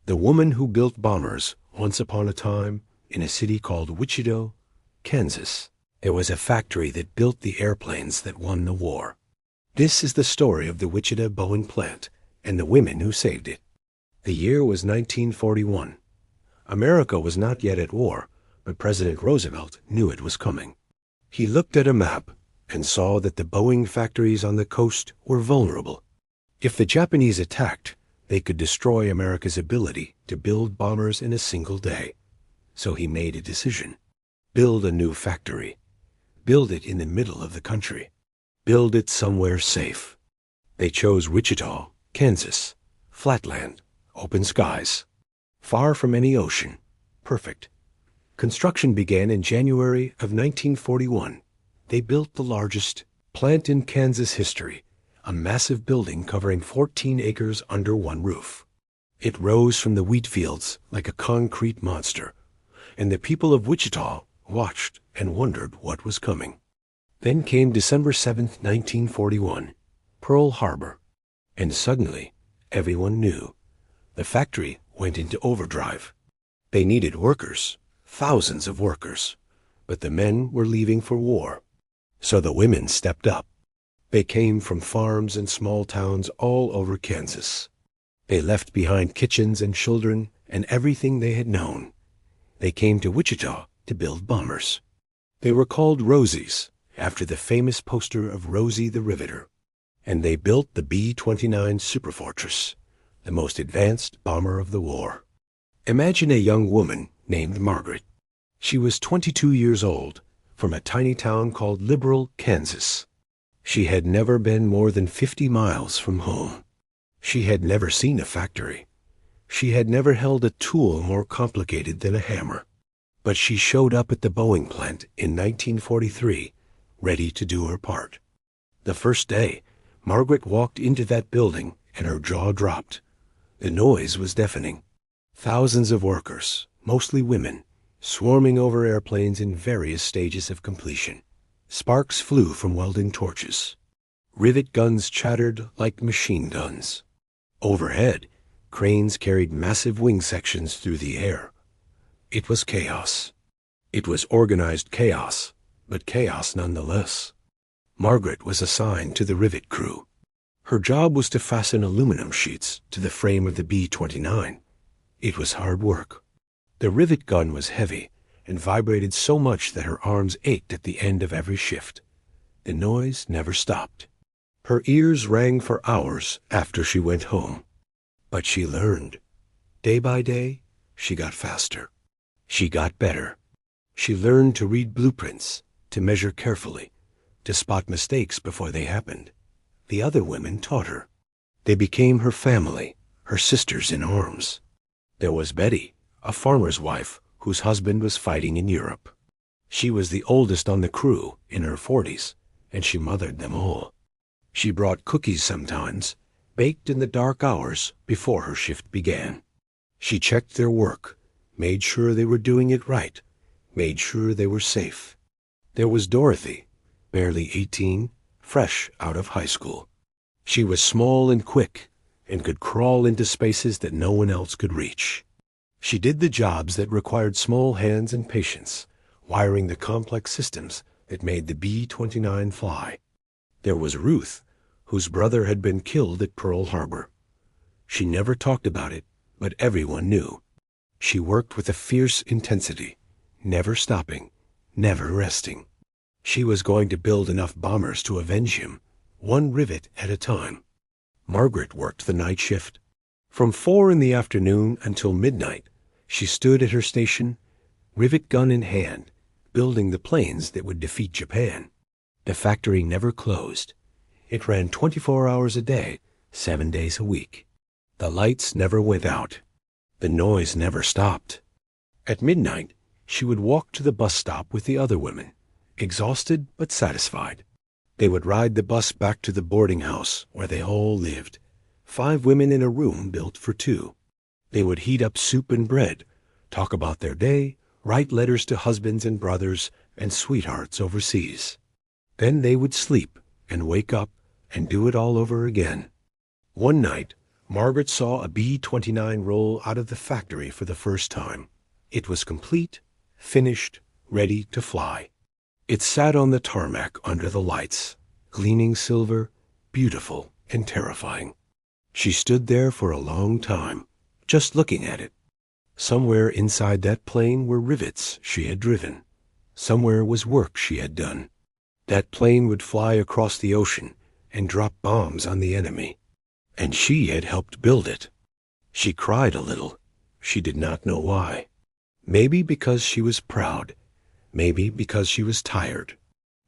The woman who built bombers once upon a time in a city called Wichita, Kansas. There was a factory that built the airplanes that won the war. This is the story of the Wichita Boeing plant and the women who saved it. The year was 1941. America was not yet at war, but President Roosevelt knew it was coming. He looked at a map and saw that the Boeing factories on the coast were vulnerable. If the Japanese attacked, they could destroy America's ability to build bombers in a single day. So he made a decision. Build a new factory. Build it in the middle of the country. Build it somewhere safe. They chose Wichita, Kansas. Flatland, open skies. Far from any ocean. Perfect. Construction began in January of 1941. They built the largest plant in Kansas history, a massive building covering 14 acres under one roof. It rose from the wheat fields like a concrete monster, and the people of Wichita watched and wondered what was coming. Then came December 7th, 1941, Pearl Harbor, and suddenly everyone knew. The factory went into overdrive. They needed workers, thousands of workers, but the men were leaving for war. So the women stepped up. They came from farms and small towns all over Kansas. They left behind kitchens and children and everything they had known. They came to Wichita to build bombers. They were called Rosies, after the famous poster of Rosie the Riveter. And they built the B-29 Superfortress, the most advanced bomber of the war. Imagine a young woman named Margaret. She was 22 years old, from a tiny town called Liberal, Kansas. She had never been more than 50 miles from home. She had never seen a factory. She had never held a tool more complicated than a hammer. But she showed up at the Boeing plant in 1943, ready to do her part. The first day, Margaret walked into that building and her jaw dropped. The noise was deafening. Thousands of workers, mostly women, swarming over airplanes in various stages of completion. Sparks flew from welding torches. Rivet guns chattered like machine guns. Overhead, cranes carried massive wing sections through the air. It was chaos. It was organized chaos, but chaos nonetheless. Margaret was assigned to the rivet crew. Her job was to fasten aluminum sheets to the frame of the B-29. It was hard work. The rivet gun was heavy and vibrated so much that her arms ached at the end of every shift. The noise never stopped. Her ears rang for hours after she went home. But she learned. Day by day, she got faster. She got better. She learned to read blueprints, to measure carefully, to spot mistakes before they happened. The other women taught her. They became her family, her sisters in arms. There was Betty, a farmer's wife whose husband was fighting in Europe. She was the oldest on the crew, in her 40s, and she mothered them all. She brought cookies sometimes, baked in the dark hours before her shift began. She checked their work, made sure they were doing it right, made sure they were safe. There was Dorothy, barely 18, fresh out of high school. She was small and quick, and could crawl into spaces that no one else could reach. She did the jobs that required small hands and patience, wiring the complex systems that made the B-29 fly. There was Ruth, whose brother had been killed at Pearl Harbor. She never talked about it, but everyone knew. She worked with a fierce intensity, never stopping, never resting. She was going to build enough bombers to avenge him, one rivet at a time. Margaret worked the night shift. From 4 in the afternoon until midnight, she stood at her station, rivet gun in hand, building the planes that would defeat Japan. The factory never closed. It ran 24 hours a day, 7 days a week. The lights never went out. The noise never stopped. At midnight, she would walk to the bus stop with the other women, exhausted but satisfied. They would ride the bus back to the boarding house where they all lived, 5 women in a room built for 2. They would heat up soup and bread, talk about their day, write letters to husbands and brothers and sweethearts overseas. Then they would sleep and wake up and do it all over again. One night, Margaret saw a B-29 roll out of the factory for the first time. It was complete, finished, ready to fly. It sat on the tarmac under the lights, gleaming silver, beautiful and terrifying. She stood there for a long time, just looking at it. Somewhere inside that plane were rivets she had driven. Somewhere was work she had done. That plane would fly across the ocean and drop bombs on the enemy. And she had helped build it. She cried a little. She did not know why. Maybe because she was proud. Maybe because she was tired.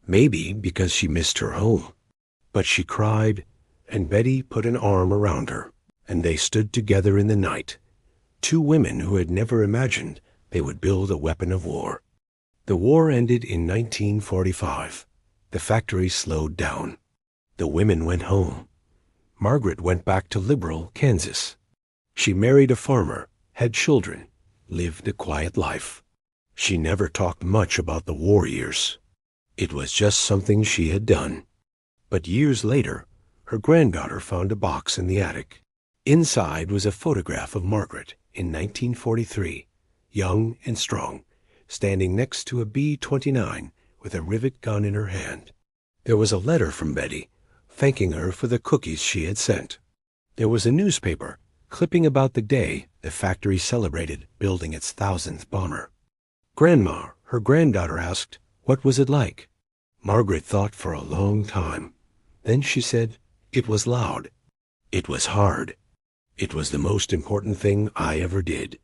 Maybe because she missed her home. But she cried, and Betty put an arm around her, and they stood together in the night, two women who had never imagined they would build a weapon of war. The war ended in 1945. The factory slowed down. The women went home. Margaret went back to Liberal, Kansas. She married a farmer, had children, lived a quiet life. She never talked much about the war years. It was just something she had done. But years later, her granddaughter found a box in the attic. Inside was a photograph of Margaret in 1943, young and strong, standing next to a B-29 with a rivet gun in her hand. There was a letter from Betty, thanking her for the cookies she had sent. There was a newspaper clipping about the day the factory celebrated building its 1,000th bomber. Grandma, her granddaughter, asked, "What was it like?" Margaret thought for a long time. Then she said, "It was loud. It was hard. It was the most important thing I ever did."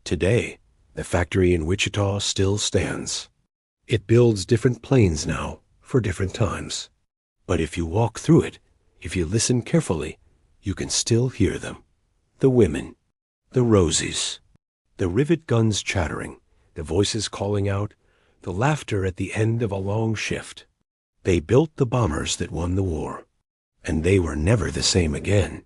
Today, the factory in Wichita still stands. It builds different planes now for different times. But if you walk through it, if you listen carefully, you can still hear them. The women, the Rosies, the rivet guns chattering, the voices calling out, the laughter at the end of a long shift. They built the bombers that won the war, and they were never the same again.